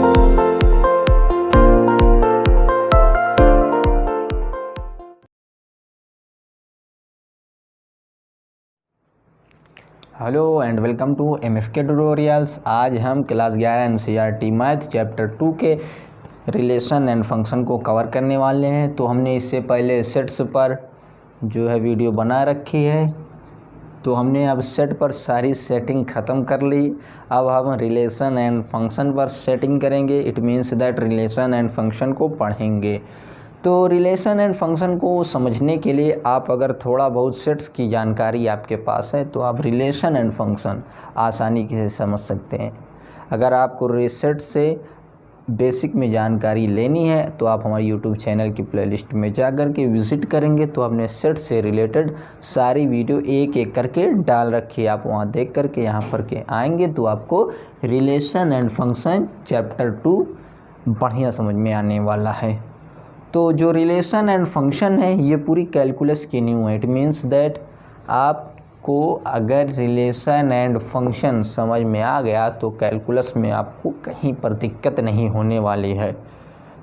Hello and welcome to MFK tutorials. आज हम class 11 NCERT math chapter 2 के relation and function को cover करने वाले हैं। तो हमने इससे पहले सेट्स पर जो है वीडियो बना रखी है, तो हमने अब सेट पर सारी सेटिंग ख़त्म कर ली। अब हम रिलेशन एंड फंक्शन पर सेटिंग करेंगे। It means that relation and function को पढ़ेंगे। तो रिलेशन एंड फंक्शन को समझने के लिए आप अगर थोड़ा बहुत सेट्स की जानकारी आपके पास है तो आप रिलेशन एंड फंक्शन आसानी से समझ सकते हैं। अगर आपको सेट से बेसिक में जानकारी लेनी है तो आप हमारे यूट्यूब चैनल की प्लेलिस्ट में जाकर के विज़िट करेंगे तो आपने सेट से रिलेटेड सारी वीडियो एक एक करके डाल रखी है। आप वहाँ देख करके यहाँ पर के आएंगे तो आपको रिलेशन एंड फंक्शन चैप्टर 2 बढ़िया समझ में आने वाला है। तो जो रिलेशन एंड फंक्शन है ये पूरी कैलकुलस की न्यू है। इट मीन्स दैट आपको अगर रिलेशन एंड फंक्शन समझ में आ गया तो कैलकुलस में आपको कहीं पर दिक्कत नहीं होने वाली है।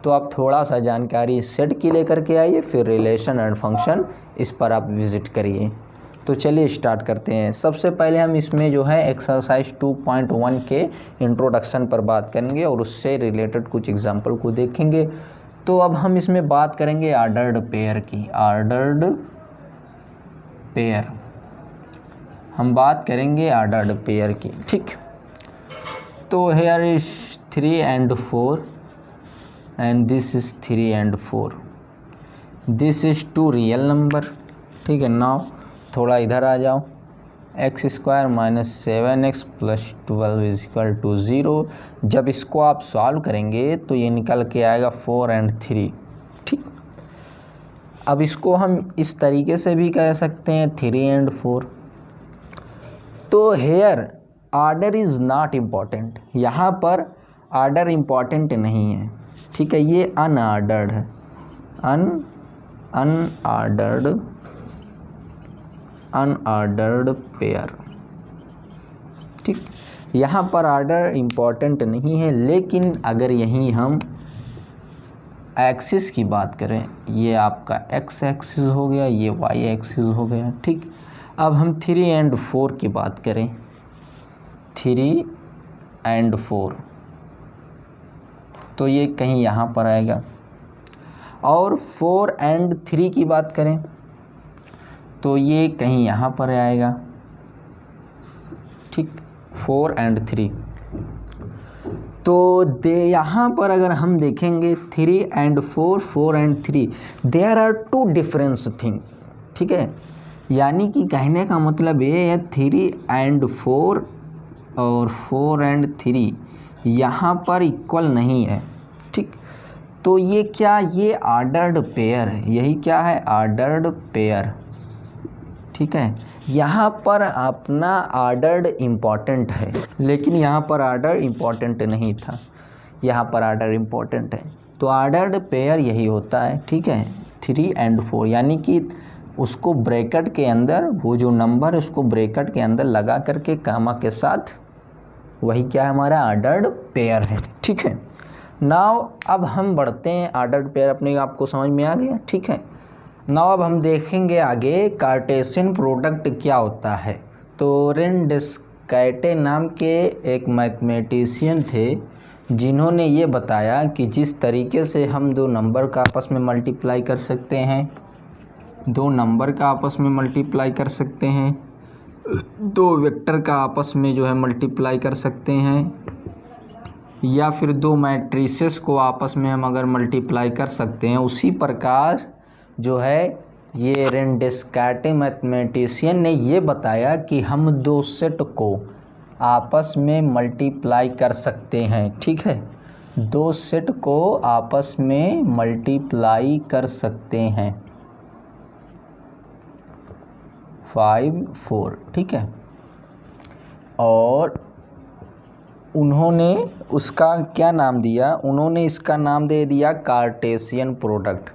तो आप थोड़ा सा जानकारी सेट की लेकर के आइए, फिर रिलेशन एंड फंक्शन इस पर आप विज़िट करिए। तो चलिए स्टार्ट करते हैं। सबसे पहले हम इसमें जो है एक्सरसाइज 2.1 के इंट्रोडक्शन पर बात करेंगे और उससे रिलेटेड कुछ एग्जाम्पल को देखेंगे। तो अब हम इसमें बात करेंगे ऑर्डर्ड पेयर की। ऑर्डर्ड पेयर हम बात करेंगे ऑर्डर्ड पेयर की, ठीक। तो here is 3 and 4 and this is 3 and 4। This is 2 real number, ठीक है। नाउ थोड़ा इधर आ जाओ। x² - 7x + 12 = 0। जब इसको आप सॉल्व करेंगे तो ये निकल के आएगा 4 and 3, ठीक। अब इसको हम इस तरीके से भी कह सकते हैं 3 and 4। तो here order is not important, यहाँ पर ऑर्डर इम्पॉर्टेंट नहीं है, ठीक है। ये अनऑर्डर्ड है, अनऑर्डर्ड पेयर, ठीक। यहाँ पर ऑर्डर इम्पॉर्टेंट नहीं है। लेकिन अगर यहीं हम एक्सिस की बात करें, ये आपका x एक्सिस हो गया, ये y एक्सिस हो गया, ठीक। अब हम 3 and 4 की बात करें, 3 and 4, तो ये कहीं यहाँ पर आएगा। और 4 and 3 की बात करें तो ये कहीं यहाँ पर आएगा, ठीक। 4 and 3। तो यहाँ पर अगर हम देखेंगे 3 and 4, 4 and 3, there are 2 difference thing, ठीक है। यानी कि कहने का मतलब ये है 3 and 4 और 4 and 3 यहाँ पर इक्वल नहीं है, ठीक। तो ये क्या, ये ऑर्डर्ड पेयर है। यही क्या है, ऑर्डर्ड पेयर, ठीक है। यहाँ पर अपना ऑर्डर्ड इम्पॉर्टेंट है, लेकिन यहाँ पर ऑर्डर इम्पॉर्टेंट नहीं था, यहाँ पर ऑर्डर इम्पॉर्टेंट है। तो ऑर्डर्ड पेयर यही होता है, ठीक है। 3 and 4 यानी कि उसको ब्रैकेट के अंदर, वो जो नंबर है उसको ब्रैकेट के अंदर लगा करके कामा के साथ, वही क्या है, हमारा ऑर्डर्ड पेयर है, ठीक है। नाउ अब हम बढ़ते हैं। ऑर्डर्ड पेयर अपने आपको समझ में आ गया, ठीक है। नाउ अब हम देखेंगे आगे कार्टेशियन प्रोडक्ट क्या होता है। तो रेन डेस्कार्टे नाम के एक मैथमेटिशियन थे जिन्होंने ये बताया कि जिस तरीके से हम दो नंबर का आपस में मल्टीप्लाई कर सकते हैं, दो नंबर का आपस में मल्टीप्लाई कर सकते हैं, दो वेक्टर का आपस में जो है मल्टीप्लाई कर सकते हैं, या फिर दो मैट्रिसेस को आपस में हम अगर मल्टीप्लाई कर सकते हैं, उसी प्रकार जो है ये रेन डेस्कार्टे मैथमेटिशियन ने ये बताया कि हम दो सेट को आपस में मल्टीप्लाई कर सकते हैं, ठीक है। दो सेट को आपस में मल्टीप्लाई कर सकते हैं, 5, 4, ठीक है। और उन्होंने उसका क्या नाम दिया, उन्होंने इसका नाम दे दिया कार्टेशियन प्रोडक्ट।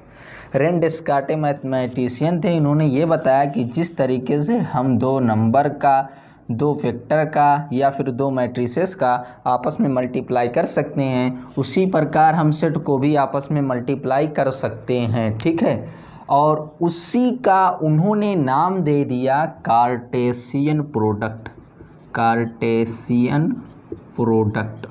रेन डेस्कार्टे मैथमेटिशियन थे, इन्होंने ये बताया कि जिस तरीके से हम दो नंबर का दो वेक्टर का या फिर दो मैट्रिसेस का आपस में मल्टीप्लाई कर सकते हैं, उसी प्रकार हम सेट को भी आपस में मल्टीप्लाई कर सकते हैं। ठीक है, और उसी का उन्होंने नाम दे दिया कार्टेशियन प्रोडक्ट। कार्टेशियन प्रोडक्ट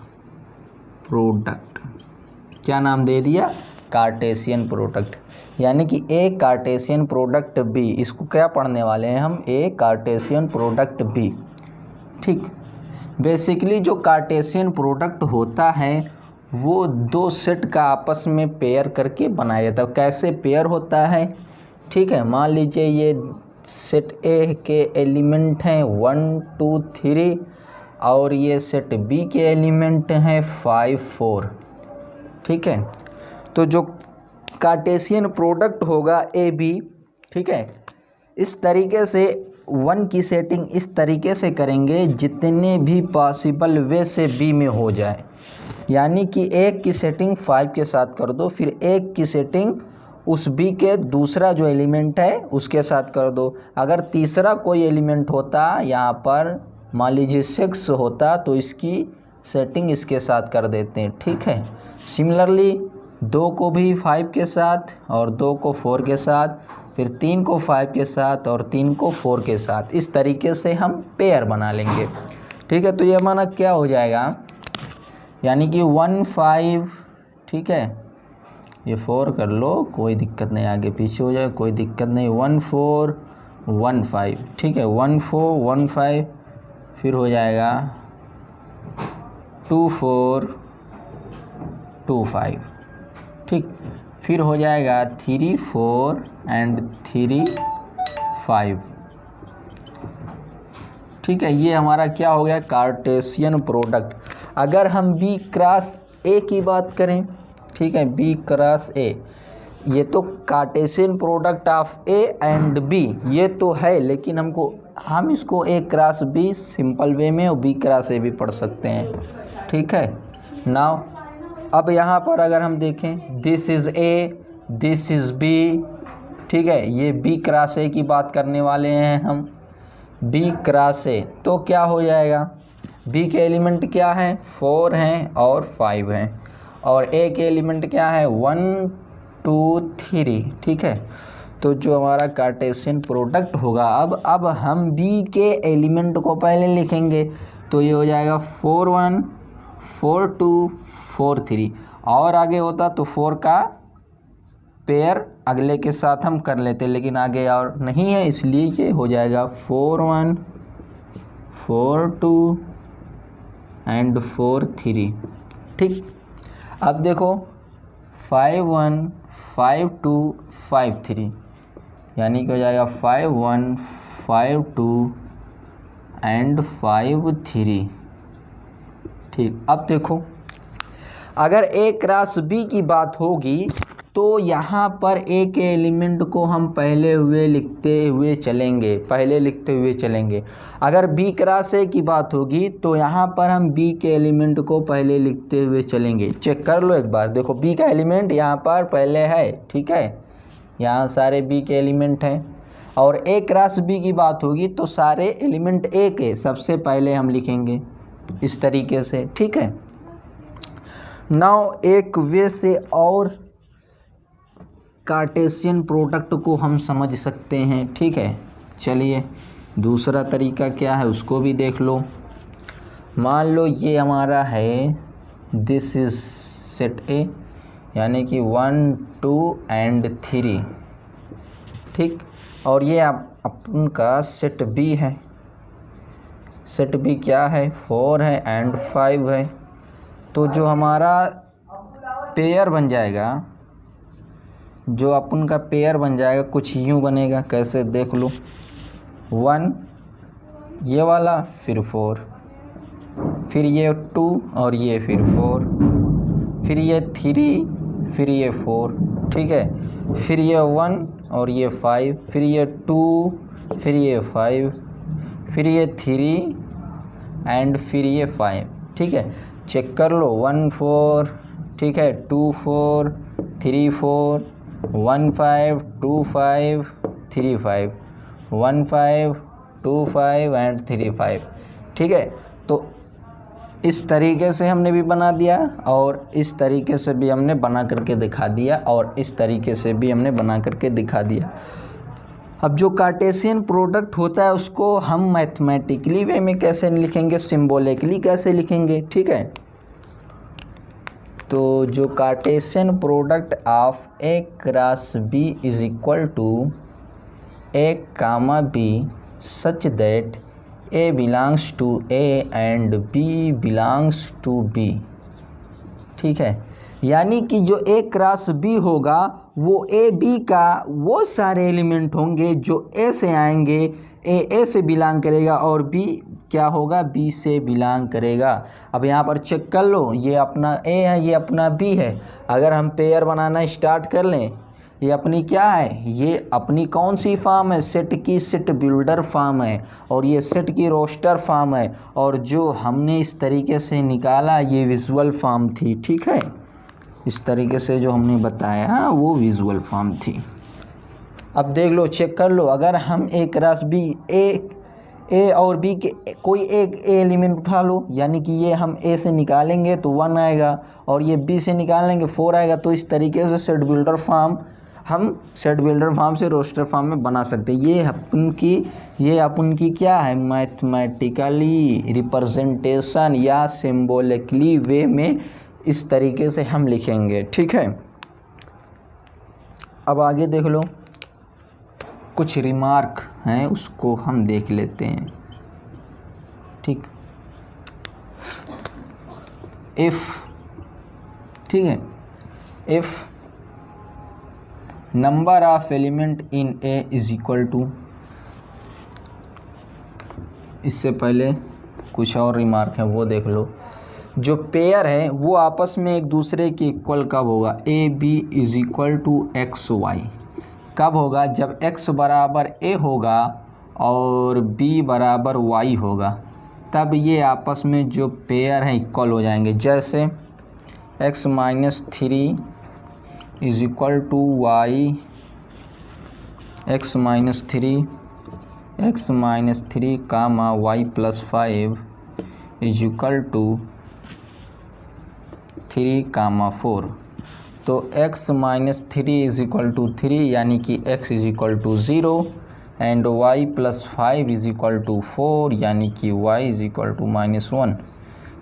क्या नाम दे दिया? Cartesian product. यानी कि ए कार्टेशियन प्रोडक्ट बी, इसको क्या पढ़ने वाले हैं हम? ए कार्टेशियन प्रोडक्ट बी। ठीक, बेसिकली जो कार्टेशियन प्रोडक्ट होता है वो दो सेट का आपस में पेयर करके बनाया जाता है। कैसे पेयर होता है? ठीक है, मान लीजिए ये सेट ए के एलिमेंट हैं 1 2 3 और ये सेट बी के एलिमेंट हैं 5 4। ठीक है, तो जो कार्टेशियन प्रोडक्ट होगा ए बी, ठीक है, इस तरीके से 1 की सेटिंग इस तरीके से करेंगे जितने भी पॉसिबल वे से बी में हो जाए। यानी कि एक की सेटिंग 5 के साथ कर दो, फिर एक की सेटिंग उस बी के दूसरा जो एलिमेंट है उसके साथ कर दो। अगर तीसरा कोई एलिमेंट होता, यहाँ पर मान लीजिए 6 होता, तो इसकी सेटिंग इसके साथ कर देते हैं। ठीक है, सिमिलरली 2 को भी 5 के साथ और 2 को 4 के साथ, फिर 3 को 5 के साथ और 3 को 4 के साथ, इस तरीके से हम पेयर बना लेंगे। ठीक है, तो ये हमारा क्या हो जाएगा? यानी कि 1 5, ठीक है, ये 4 कर लो, कोई दिक्कत नहीं, आगे पीछे हो जाए कोई दिक्कत नहीं। 1 4 1 5, ठीक है, 1 4 1 5, फिर हो जाएगा 2 4 2 5। ठीक, फिर हो जाएगा 3 4 एंड 3 5। ठीक है, ये हमारा क्या हो गया? Cartesian product. अगर हम बी क्रॉस ए की बात करें, ठीक है, बी क्रॉस ए, ये तो Cartesian product of A and B ये तो है, लेकिन हम इसको A cross B simple way में और बी क्रॉस ए भी पढ़ सकते हैं। ठीक है, नाउ अब यहाँ पर अगर हम देखें, this is A, this is B, ठीक है, ये बी क्रॉस ए की बात करने वाले हैं हम, बी क्रॉस ए। तो क्या हो जाएगा? बी के एलिमेंट क्या हैं? 4 हैं और 5 हैं, और ए के एलिमेंट क्या है? 1 2 3। ठीक है, तो जो हमारा कार्टेशियन प्रोडक्ट होगा, अब हम बी के एलिमेंट को पहले लिखेंगे, तो ये हो जाएगा 4 1 4 2 4 3, और आगे होता तो 4 का पेयर अगले के साथ हम कर लेते, लेकिन आगे और नहीं है, इसलिए ये हो जाएगा 4 1 4 2 एंड 4 3। ठीक, अब देखो 5 1 5 2 5 3, यानी कि हो जाएगा 5 1 5 2 एंड 5 3। ठीक, अब देखो अगर ए क्रॉस बी की बात होगी तो यहाँ पर ए के एलिमेंट को हम पहले लिखते हुए चलेंगे। अगर बी क्रॉस ए की बात होगी तो यहाँ पर हम बी के एलिमेंट को पहले लिखते हुए चलेंगे। चेक कर लो एक बार, देखो बी का एलिमेंट यहाँ पर पहले है, ठीक है, यहाँ सारे बी के एलिमेंट हैं, और ए क्रॉस बी की बात होगी तो सारे एलिमेंट ए के सबसे पहले हम लिखेंगे इस तरीके से। ठीक है, नाउ एक वे से और कार्टेशियन प्रोडक्ट को हम समझ सकते हैं। ठीक है, चलिए दूसरा तरीका क्या है उसको भी देख लो। मान लो ये हमारा है, दिस इज सेट ए, यानी कि 1 2 एंड 3। ठीक, और ये अपन का सेट बी है। सेट बी क्या है? 4 है एंड 5 है। तो जो हमारा पेयर बन जाएगा, जो अपन का पेयर बन जाएगा कुछ यूँ बनेगा, कैसे देख लो, 1 ये वाला, फिर 4, फिर ये 2 और ये फिर 4, फिर ये 3, फिर ये 4, ठीक है, फिर ये 1 और ये 5, फिर ये 2, फिर ये 5, फिर ये 3 एंड फिर ये 5। ठीक है, चेक कर लो, 1 4, ठीक है, 2 4 3 4, 1 5 2 5 3 5, 1 5 2 5 एंड 3 5। ठीक है, तो इस तरीके से हमने भी बना दिया और इस तरीके से भी हमने बना करके दिखा दिया और इस तरीके से भी हमने बना करके दिखा दिया। अब जो कार्टेशियन प्रोडक्ट होता है उसको हम मैथमेटिकली वे में कैसे लिखेंगे, सिंबॉलिकली कैसे लिखेंगे। ठीक है, तो जो Cartesian product of A cross B is equal to A comma B such that A belongs to A and B belongs to B। ठीक है, यानी कि जो A क्रॉस B होगा वो A B का वो सारे एलिमेंट होंगे जो A से आएंगे, A से बिलोंग करेगा और B क्या होगा, B से बिलोंग करेगा। अब यहाँ पर चेक कर लो, ये अपना A है, ये अपना B है। अगर हम पेयर बनाना स्टार्ट कर लें, ये अपनी क्या है, ये अपनी कौन सी फॉर्म है, सेट की सेट बिल्डर फॉर्म है और ये सेट की रोस्टर फॉर्म है और जो हमने इस तरीके से निकाला ये विजुअल फॉर्म थी। ठीक है, इस तरीके से जो हमने बताया वो विजुअल फॉर्म थी। अब देख लो, चेक कर लो, अगर हम ए क्रॉस बी ए और बी के कोई एक एलिमेंट उठा लो, यानी कि ये हम ए से निकालेंगे तो 1 आएगा और ये बी से निकालेंगे 4 आएगा। तो इस तरीके से सेट बिल्डर फॉर्म हम सेट बिल्डर फॉर्म से रोस्टर फॉर्म में बना सकते हैं। ये अपन की क्या है, मैथमेटिकली रिप्रेजेंटेशन या सिंबॉलिकली वे में इस तरीके से हम लिखेंगे। ठीक है, अब आगे देख लो, कुछ रिमार्क हैं उसको हम देख लेते हैं। ठीक, ठीक है, if number of element in A is equal to, इससे पहले कुछ और रिमार्क है वो देख लो। जो पेयर है वो आपस में एक दूसरे के इक्वल कब होगा, A B is equal to X Y. कब होगा, जब एक्स बराबर ए होगा और बी बराबर वाई होगा, तब ये आपस में जो पेयर हैं इक्वल हो जाएंगे। जैसे X minus 3 is equal to Y, X minus three comma Y plus 5 is equal to 3 comma 4। तो x minus 3 is equal to 3 यानी कि x is equal to 0 and y plus 5 is equal to 4 यानी कि y is equal to -1।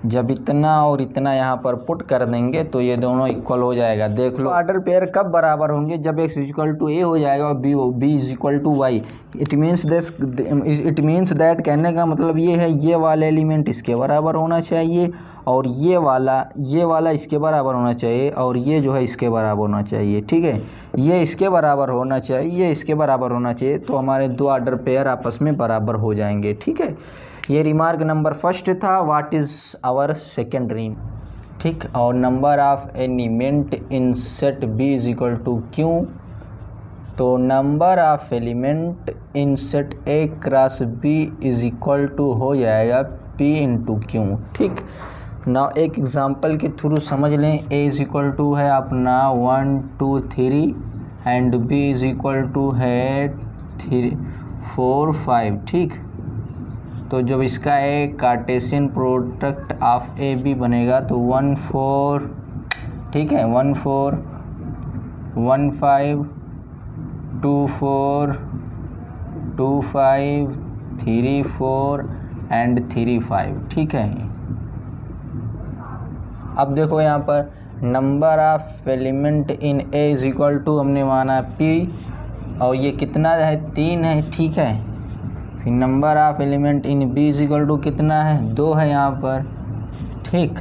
जब इतना और इतना यहाँ पर पुट कर देंगे तो ये दोनों इक्वल हो जाएगा। देख लो, ऑर्डर पेयर कब बराबर होंगे, जब x इक्वल टू ए हो जाएगा और b is equal to Y. It means that कहने का मतलब ये है, ये वाला एलिमेंट इसके बराबर होना चाहिए और ये वाला इसके बराबर होना चाहिए और ये जो है इसके बराबर होना चाहिए। ठीक है, ये इसके बराबर होना चाहिए, ये इसके बराबर होना चाहिए, तो हमारे दो ऑर्डर पेयर आपस में बराबर हो जाएंगे। ठीक है, ये रिमार्क नंबर फर्स्ट था। What is our second remark. ठीक, और number of element in set B is equal to Q. तो number of element in set A cross B is equal to हो जाएगा पी इंटू क्यू। ठीक, ना एक example के थ्रू समझ लें। ए इज इक्वल टू है अपना 1 2 3 and B is equal to है 3 4 5। ठीक, तो जब इसका एक Cartesian product of A B बनेगा तो 1 4, ठीक है, 1 4 1 5 2 4 2 5 3 4 एंड 3 5। ठीक है, अब देखो यहाँ पर number of element in A is equal to हमने माना पी और ये कितना है, 3 है। ठीक है, फिर number of element in B is equal to कितना है, 2 है यहाँ पर। ठीक,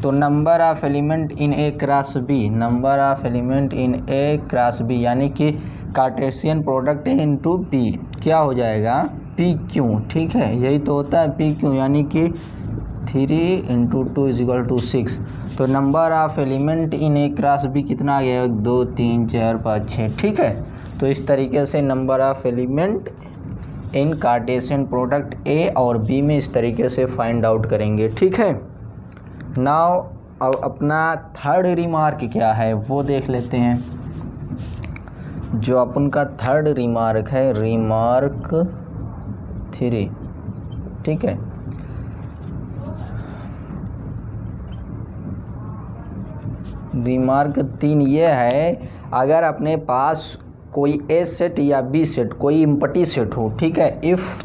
तो number of element in A cross B, number of element in A cross B यानी कि कार्टेशियन प्रोडक्ट इनटू बी क्या हो जाएगा, पी क्यू। ठीक है, यही तो होता है पी क्यू, यानी कि 3 × 2 इज इक्वल टू 6। तो number of element in A cross B कितना आ गया, 2 3 4 5 6। ठीक है, तो इस तरीके से number of element in Cartesian product ए और बी में इस तरीके से फाइंड आउट करेंगे। ठीक है, नाउ अब अपना थर्ड रिमार्क क्या है वो देख लेते हैं। जो अपन का थर्ड रिमार्क है, रिमार्क 3, ठीक है। रिमार्क 3 ये है, अगर अपने पास कोई ए सेट या बी सेट, कोई इम्पटी सेट हो, ठीक है, if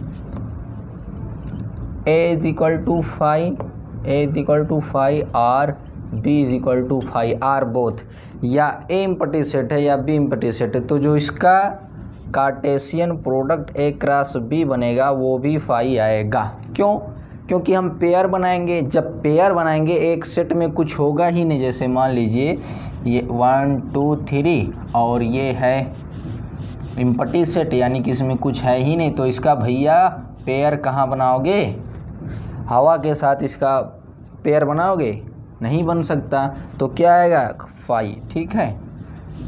A is equal to 5 और B is equal to 5 are both, या ए इम्पटी सेट है या बी इम्पटी सेट है, तो जो इसका Cartesian product A cross B बनेगा वो भी 5 आएगा। क्यों? क्योंकि हम पेयर बनाएंगे, जब पेयर बनाएंगे एक सेट में कुछ होगा ही नहीं। जैसे मान लीजिए ये 1 2 3 और ये है इम्पटी सेट, यानी कि इसमें कुछ है ही नहीं, तो इसका भैया पेयर कहाँ बनाओगे? हवा के साथ इसका पेयर बनाओगे? नहीं बन सकता, तो क्या आएगा? 5, ठीक है।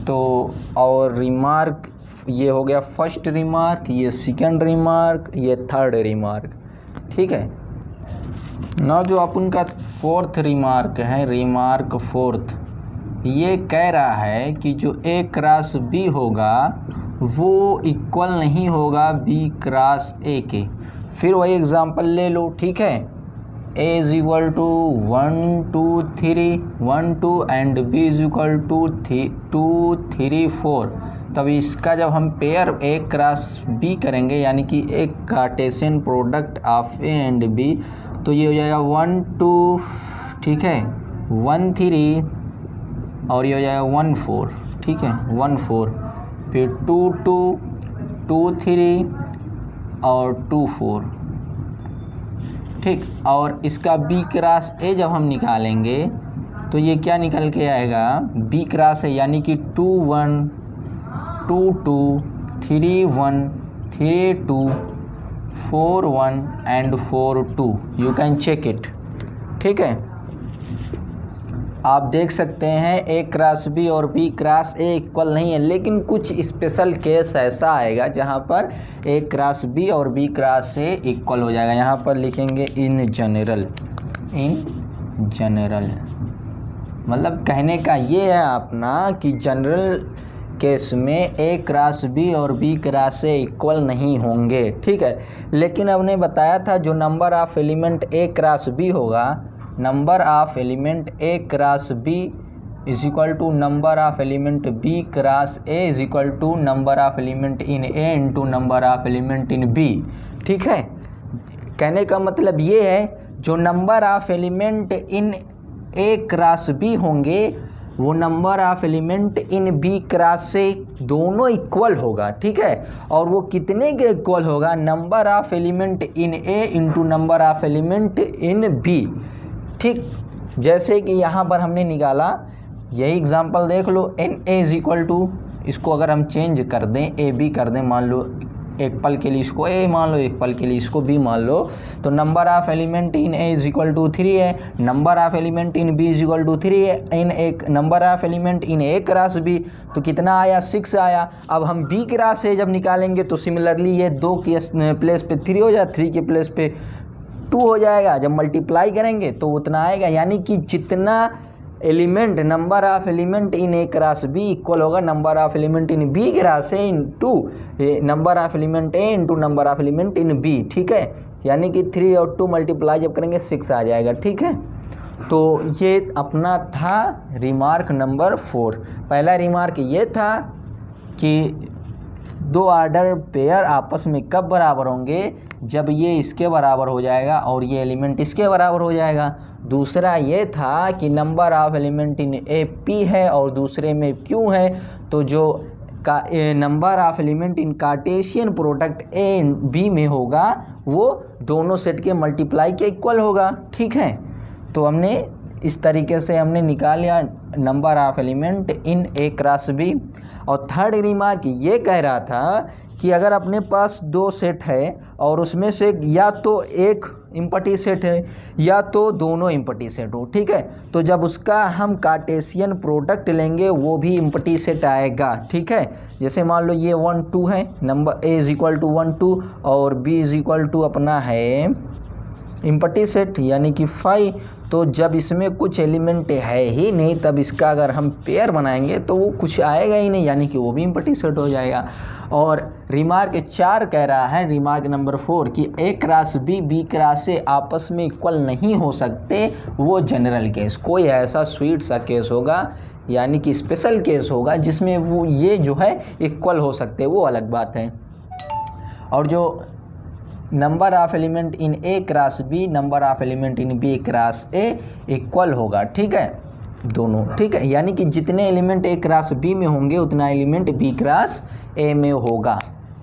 तो और रिमार्क ये हो गया फर्स्ट रिमार्क, ये सेकंड रिमार्क, ये थर्ड रिमार्क, ठीक है ना। जो अपन का फोर्थ रिमार्क है, रिमार्क फोर्थ, ये कह रहा है कि जो ए क्रॉस बी होगा वो इक्वल नहीं होगा बी क्रॉस ए के। फिर वही एग्जांपल ले लो, ठीक है। A is equal to 1 2 3 1 2 and B is equal to 2 3 4। तब इसका जब हम पेयर ए क्रॉस बी करेंगे, यानी कि एक Cartesian product of A and B, तो ये हो जाएगा 1 2, ठीक है, 1 3 और ये हो जाएगा 1 4, ठीक है, 1 4, फिर 2 2 2 3 और 2 4, ठीक। और इसका बी क्रॉस ए जब हम निकालेंगे तो ये क्या निकल के आएगा? बी क्रॉस ए, यानी कि 2 1 2 2 3 1 3 2 4 1 and 4 2। You can check it, ठीक है। आप देख सकते हैं ए क्रॉस बी और बी क्रॉस ए इक्वल नहीं है, लेकिन कुछ स्पेशल केस ऐसा आएगा जहां पर ए क्रॉस बी और बी क्रॉस ए इक्वल हो जाएगा। यहां पर लिखेंगे इन जनरल, इन जनरल, मतलब कहने का ये है अपना कि जनरल केस में ए क्रॉस बी और बी क्रॉस ए इक्वल नहीं होंगे, ठीक है। लेकिन हमने बताया था जो number of element A cross B होगा, number of element A cross B is equal to number of element B cross A is equal to number of element in A into number of element in B, ठीक है। कहने का मतलब ये है जो number of element in A cross B होंगे वो number of element in B cross से दोनों इक्वल होगा, ठीक है। और वो कितने के इक्वल होगा? Number of element in A into number of element in B, ठीक। जैसे कि यहाँ पर हमने निकाला, यही एग्जांपल देख लो, N A is equal to, इसको अगर हम चेंज कर दें, ए बी कर दें, मान लो एक पल के लिए इसको ए मान लो, एक पल के लिए इसको बी मान लो, तो number of element in A is equal to 3 है, number of element in B is equal to 3 है, इन एक number of element in A cross B, तो कितना आया? 6 आया। अब हम बी क्रॉस ए जब निकालेंगे तो सिमिलरली ये 2 के प्लेस पे 3 हो जाए, 3 के प्लेस पे 2 हो जाएगा। जब मल्टीप्लाई करेंगे तो उतना आएगा, यानी कि जितना element number of element in A cross B equal होगा number of element in B cross A into number of element A into number of element in B, ठीक है। यानी कि 3 और 2 मल्टीप्लाई जब करेंगे 6 आ जाएगा, ठीक है। तो ये अपना था रिमार्क नंबर 4। पहला रिमार्क ये था कि 2 ऑर्डर पेयर आपस में कब बराबर होंगे? जब ये इसके बराबर हो जाएगा और ये एलिमेंट इसके बराबर हो जाएगा। दूसरा ये था कि number of element in A P है और दूसरे में क्यू है, तो जो का number of element in Cartesian product A B में होगा वो दोनों सेट के मल्टीप्लाई के इक्वल होगा, ठीक है। तो हमने इस तरीके से हमने निकाल लिया number of element in A cross B. और थर्ड रिमार्क ये कह रहा था कि अगर अपने पास 2 सेट है और उसमें से या तो एक इम्पटी सेट है या तो दोनों इम्पटी सेट हो, ठीक है, तो जब उसका हम कार्टेशियन प्रोडक्ट लेंगे वो भी इम्पटी सेट आएगा, ठीक है। जैसे मान लो ये 1 2 है, number A is equal to 1 2 और बी इज इक्वल टू अपना है इम्पटी सेट यानी कि 5, तो जब इसमें कुछ एलिमेंट है ही नहीं तब इसका अगर हम पेयर बनाएंगे तो वो कुछ आएगा ही नहीं, यानी कि वो भी एम्प्टी सेट हो जाएगा। और रिमार्क 4 कह रहा है, रिमार्क नंबर 4 कि A cross B B cross A आपस में इक्वल नहीं हो सकते, वो जनरल केस। कोई ऐसा स्वीट सा केस होगा, यानी कि स्पेशल केस होगा जिसमें वो ये जो है इक्वल हो सकते, वो अलग बात है। और जो number of element in A cross B, number of element in B cross A equal होगा, ठीक है, दोनों, ठीक है, यानी कि जितने एलिमेंट ए क्रॉस बी में होंगे उतना एलिमेंट बी क्रॉस ए में होगा,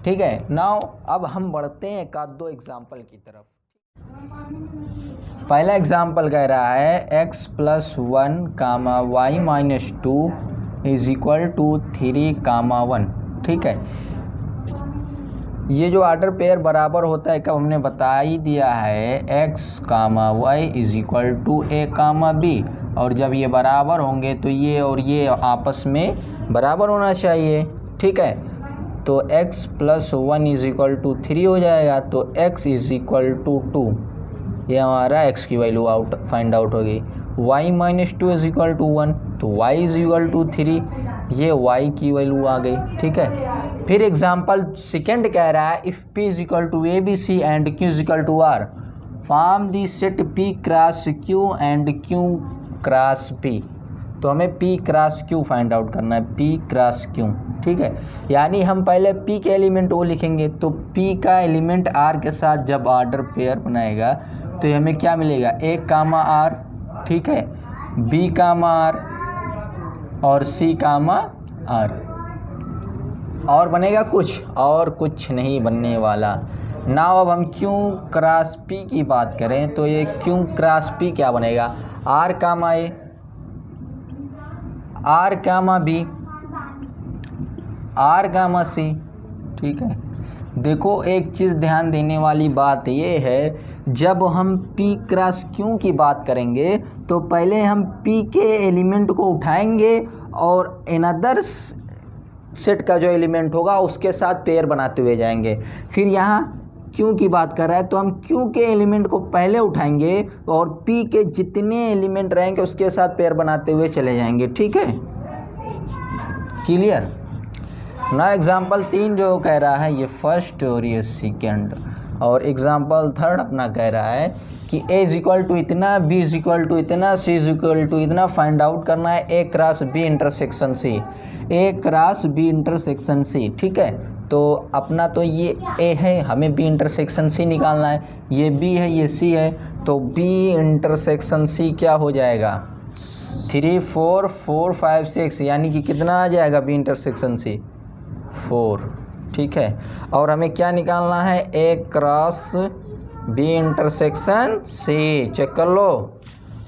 ठीक है। नाउ अब हम बढ़ते हैं एक आध दो एग्जाम्पल की तरफ। पहला एग्जाम्पल कह रहा है x + 1, y - 2 = 3, 1, ठीक है। ये जो ऑर्डर पेयर बराबर होता है कब हमने बता ही दिया है, x, y = a, b, और जब ये बराबर होंगे तो ये और ये आपस में बराबर होना चाहिए, ठीक है। तो x + 1 = 3 हो जाएगा, तो x = 2, ये हमारा x की वैल्यू फाइंड आउट होगी। y - 2 = 1, तो y = 3, ये y की वैल्यू आ गई, ठीक है। फिर एग्जाम्पल सेकेंड कह रहा है if p = ABC and q = R, form the set p cross q and q cross p। तो हमें p cross q find out करना है, p क्रॉस q, ठीक है। यानी हम पहले p के एलिमेंट वो लिखेंगे, तो p का एलिमेंट r के साथ जब ऑर्डर पेयर बनाएगा तो हमें क्या मिलेगा, a, r, ठीक है, b, r और c, r। और बनेगा कुछ, और कुछ नहीं बनने वाला। नाउ अब हम q क्रॉस p की बात करें तो ये q क्रॉस p क्या बनेगा, r, a, r, b, r, c, ठीक है। देखो एक चीज़ ध्यान देने वाली बात ये है, जब हम p क्रॉस q की बात करेंगे तो पहले हम p के एलिमेंट को उठाएंगे और अनदर सेट का जो एलिमेंट होगा उसके साथ पेयर बनाते हुए जाएंगे। फिर यहाँ q की बात कर रहा है तो हम q के एलिमेंट को पहले उठाएंगे और p के जितने एलिमेंट रहेंगे उसके साथ पेयर बनाते हुए चले जाएंगे, ठीक है, क्लियर। ना एग्जाम्पल 3 जो कह रहा है ये फर्स्ट और ये सेकेंड, और एग्जाम्पल थर्ड अपना कह रहा है कि a = इतना, b = इतना, c = इतना फाइंड आउट करना है a cross b intersection c, a cross b intersection c, ठीक है। तो अपना तो ये a है, हमें b इंटरसेक्शन c निकालना है, ये b है, ये c है, तो b इंटरसेक्शन c क्या हो जाएगा, 3, 4, 4, 5, 6, यानी कि कितना आ जाएगा b इंटरसेक्शन c, 4, ठीक है। और हमें क्या निकालना है, a cross b intersection c, check कर लो।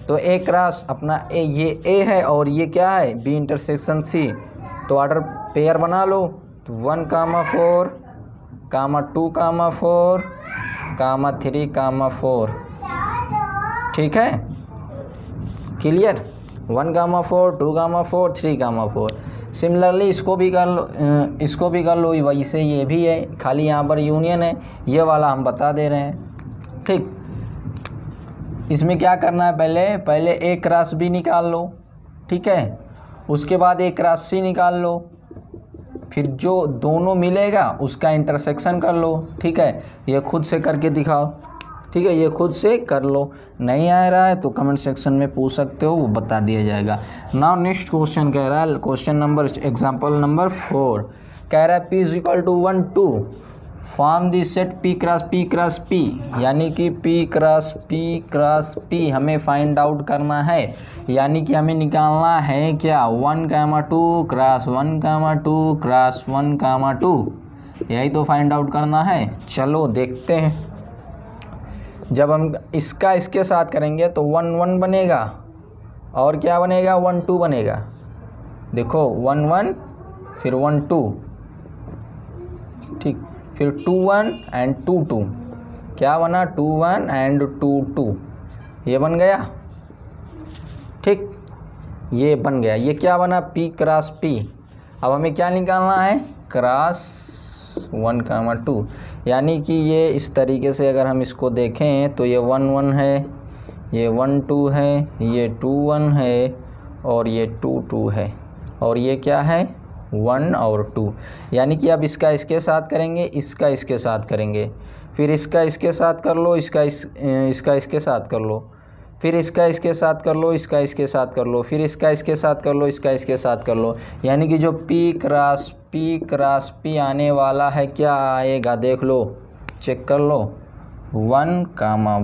तो a क्रॉस अपना a, ये a है और ये क्या है, b इंटरसेक्शन c, तो ऑर्डर पेयर बना लो, तो 1, 4, 2, 4, 3, 4, ठीक है, क्लियर। 1, 4, 2, 4, 3, 4। सिमिलरली इसको भी कर लो, इसको भी कर लो, वैसे ये भी है, खाली यहाँ पर यूनियन है, ये वाला हम बता दे रहे हैं, ठीक। इसमें क्या करना है, पहले a क्रॉस b निकाल लो, ठीक है, उसके बाद a क्रॉस c निकाल लो, फिर जो दोनों मिलेगा उसका इंटरसेक्शन कर लो, ठीक है। ये खुद से करके दिखाओ, ठीक है, ये खुद से कर लो, नहीं आ रहा है तो कमेंट सेक्शन में पूछ सकते हो, वो बता दिया जाएगा। नाउ नेक्स्ट क्वेश्चन कह रहा है, क्वेश्चन नंबर एग्जांपल नंबर 4 कह रहा है p = 1, 2, फॉर्म दी सेट p क्रॉस p, यानी कि p क्रॉस p हमें फाइंड आउट करना है, यानी कि हमें निकालना है क्या, 1, 2 क्रॉस 1, 2 क्रॉस 1, 2, यही तो फाइंड आउट करना है। चलो देखते हैं, जब हम इसका इसके साथ करेंगे तो 1, 1 बनेगा, और क्या बनेगा, 1, 2 बनेगा, देखो 1, 1, फिर 1, 2, ठीक, फिर 2, 1 एंड 2, 2, क्या बना, 2, 1 एंड 2, 2, ये बन गया, ठीक, ये बन गया। ये क्या बना, p क्रॉस p। अब हमें क्या निकालना है, क्रॉस 1, 2, यानी कि ये इस तरीके से अगर हम इसको देखें तो ये 1, 1 है, ये 1 2 है, ये 2 1 है और ये 2 2 है और ये क्या है 1 और 2। यानी कि अब इसका इसके साथ करेंगे, इसका इसके साथ करेंगे, फिर इसका इसके साथ कर लो, इसका इसके साथ कर लो, फिर इसका इसके साथ कर लो, इसका इसके साथ कर लो, फिर इसका इसके साथ कर लो, इसका इसके साथ कर लो। यानी कि जो P क्रॉस P आने वाला है क्या आएगा देख लो, चेक कर लो, 1 कामा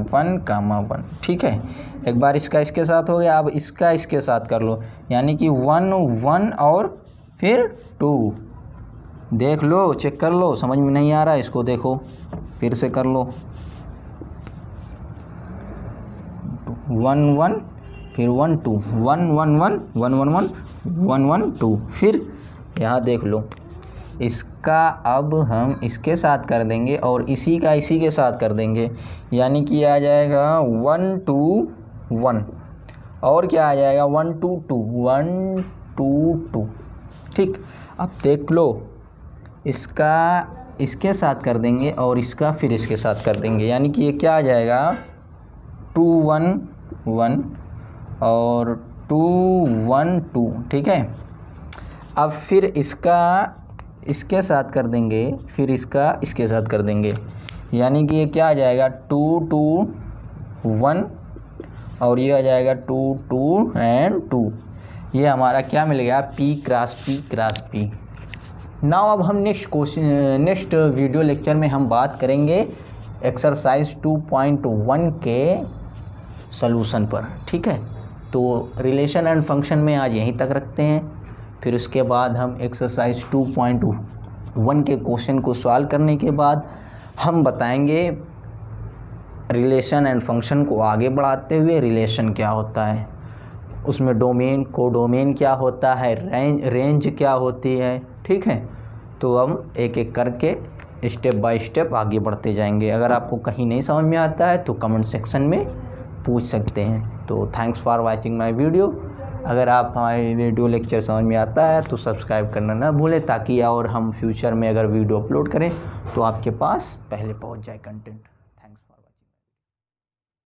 1। ठीक है, एक बार इसका इसके साथ हो गया, अब इसका इसके साथ कर लो, यानी कि 1 1 और फिर 2। देख लो, चेक कर लो, समझ में नहीं आ रहा है इसको देखो, फिर से कर लो, 1 1 फिर 1 2 1 1 1 1 1 1 1 1 2। फिर यहाँ देख लो, इसका अब हम इसके साथ कर देंगे और इसी का इसी के साथ कर देंगे, यानी कि आ जाएगा 1 2 1 और क्या आ जाएगा 1 2 2 1 2 2। ठीक, अब देख लो, इसका इसके साथ कर देंगे और इसका फिर इसके साथ कर देंगे, यानी कि ये क्या आ जाएगा 2 1 1 और 2 1 2। ठीक है, अब फिर इसका इसके साथ कर देंगे, फिर इसका इसके साथ कर देंगे, यानी कि ये क्या आ जाएगा 2 2 1 और ये आ जाएगा 2 2 एंड 2। ये हमारा क्या मिल गया P क्रॉस P। नाउ अब हम नेक्स्ट वीडियो लेक्चर में हम बात करेंगे एक्सरसाइज 2.1 के सॉल्यूशन पर। ठीक है, तो रिलेशन एंड फंक्शन में आज यहीं तक रखते हैं, फिर उसके बाद हम एक्सरसाइज 2.1 के क्वेश्चन को सॉल्व करने के बाद हम बताएंगे रिलेशन एंड फंक्शन को आगे बढ़ाते हुए रिलेशन क्या होता है, उसमें डोमेन कोडोमेन क्या होता है, रेंज क्या होती है। ठीक है, तो हम एक एक करके स्टेप बाय स्टेप आगे बढ़ते जाएंगे। अगर आपको कहीं नहीं समझ में आता है तो कमेंट सेक्शन में पूछ सकते हैं। तो thanks for watching my video. अगर आप हमारी वीडियो लेक्चर समझ में आता है तो सब्सक्राइब करना ना भूलें, ताकि और हम फ्यूचर में अगर वीडियो अपलोड करें तो आपके पास पहले पहुंच जाए कंटेंट।